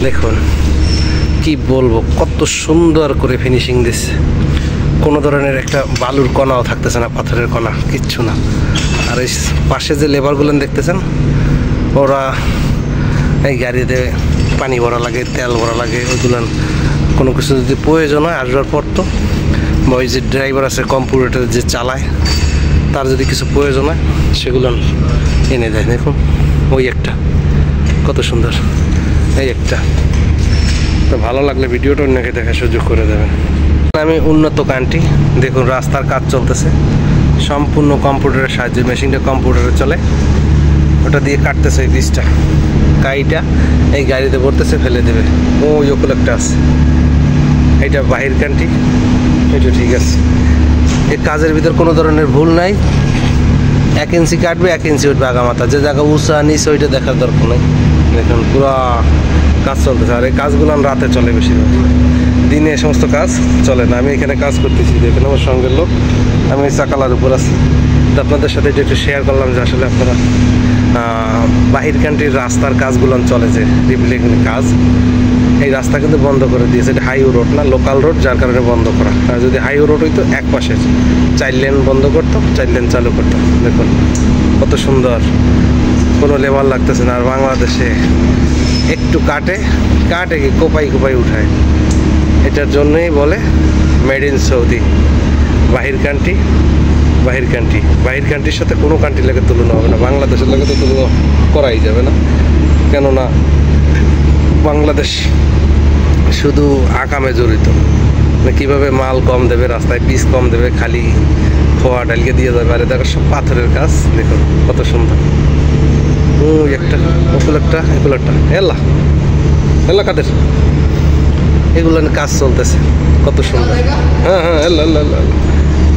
দেখুন কি বলবো, কত সুন্দর করে ফিনিশিং দিচ্ছে। কোনো ধরনের একটা বালুর কণাও থাকতেছে না, পাথরের কণা কিচ্ছু না। আর এই পাশে যে লেবারগুলো দেখতেছেন, ওরা এই গাড়িতে পানি ভরা লাগে, তেল ভরা লাগে, ওইগুলো কোনো কিছু যদি প্রয়োজন হয় আসবার পর তো, বা ওই যে ড্রাইভার আছে কম্পিউটার যে চালায়, তার যদি কিছু প্রয়োজন হয় সেগুলো এনে দেয়। দেখুন ওই একটা কত সুন্দর, এই একটা। তো ভালো লাগলে ভিডিওটা অন্যকে দেখার সুযোগ করে দেবেন। আমি উন্নত কান্ট্রি, দেখুন রাস্তার কাজ চলতেছে সম্পূর্ণ কম্পিউটারের সাহায্যে, মেশিনটা কম্পিউটারে চলে, ওটা দিয়ে কাটতেছে এই বীজটা, কাইটা এই গাড়িতে ভরতেছে, ফেলে দেবে। ওই ওগুলো একটা আছে, এইটা বাহির কান্ট্রি, এটা ঠিক আছে। এই কাজের ভিতর কোনো ধরনের ভুল নাই, 1 ইঞ্চি কাটবে 1 ইঞ্চি উঠবে আগামাথা, যে জায়গা উঁচা নিচে ওইটা দেখার দরকার নেই। দেখুন পুরা কাজ চলতেছে। আর এই কাজগুলো রাতে চলে বেশিরভাগ, দিনে এই সমস্ত কাজ চলে না। আমি এখানে কাজ করতেছি, দেখুন আমার সঙ্গের লোক, আমি চাকালার উপর আছি। তো আপনাদের সাথে একটু শেয়ার করলাম যে আসলে আপনারা বাহির কান্ট্রির রাস্তার কাজগুলো চলে, যে রিপ্লেসমেন্ট কাজ, এই রাস্তা কিন্তু বন্ধ করে দিয়েছে। এটা হাইওয়ে রোড না, লোকাল রোড, যার কারণে বন্ধ করা। আর যদি হাইওয়ে রোড হইতো এক পাশে 4 লেন বন্ধ করতো, 4 লেন চালু করতো। দেখুন কত সুন্দর, কোনো লেবার লাগতেছে না। আর বাংলাদেশে একটু কাটে কি কোপাই উঠায়, এটার জন্যই বলে মেড ইন সৌদি। বাহির কান্ট্রির সাথে কোনো কান্ট্রির লাগে তুলনা হবে না, বাংলাদেশের লাগে তো তুলনা করাই যাবে না। কেননা বাংলাদেশ শুধু আকামে জড়িত, মানে কীভাবে মাল কম দেবে, রাস্তায় পিস কম দেবে, খালি খোয়া ডালকে দিয়ে যাবে। আর দেখো সব পাথরের কাজ, দেখুন কত সুন্দর। একটা এগুলো একটা এলা কাদের এগুলো কাজ চলতেছে, কত সুন্দর। হ্যাঁ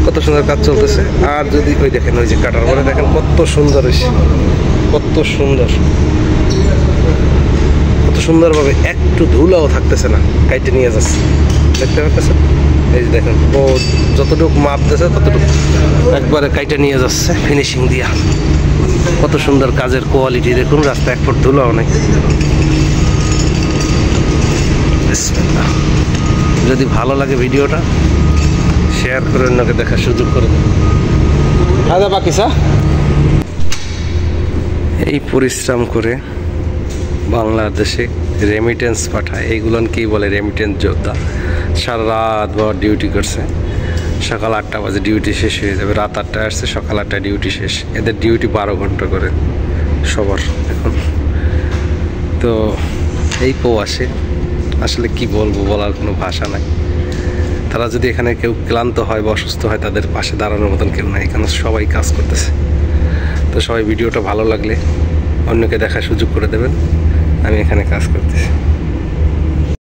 কত সুন্দর কাজ চলতেছে। আর যদি ওই দেখেন, ওই যে কাটার পরে দেখেন কত সুন্দর হয়েছে, কত সুন্দরভাবে একটু ধুলাও থাকতেছে না, কাইটে নিয়ে যাচ্ছে। দেখতে পাচ্ছেন, এই যে দেখেন ও যতটুকু মাপ দিয়েছে ততটুকু একবারে কাইটে নিয়ে যাচ্ছে ফিনিশিং দিয়া। কত সুন্দর কাজের কোয়ালিটি দেখুন, রাস্তা 1 ফুট ধুলাও নেই। যদি ভালো লাগে ভিডিওটা শেয়ার করে অন্যকে দেখার সুযোগ করে দেন। আদা বাকি এই পরিশ্রম করে বাংলাদেশে রেমিটেন্স পাঠায়, এইগুলোকেই বলে রেমিটেন্স যোদ্ধা। সারা রাত ভর ডিউটি করছে, সকাল 8টা বাজে ডিউটি শেষ হয়ে যাবে, রাত 8টায় আসছে, সকাল 8টায় ডিউটি শেষ। এদের ডিউটি 12 ঘন্টা করে সবার এখন। তো এই আসে, আসলে কি বলবো, বলার কোনো ভাষা নাই। তারা যদি এখানে কেউ ক্লান্ত হয় বা অসুস্থ হয়, তাদের পাশে দাঁড়ানোর মতন কেউ নাই, এখানে সবাই কাজ করতেছে। তো সবাই ভিডিওটা ভালো লাগলে অন্যকে দেখার সুযোগ করে দেবেন। আমি এখানে কাজ করতেছি।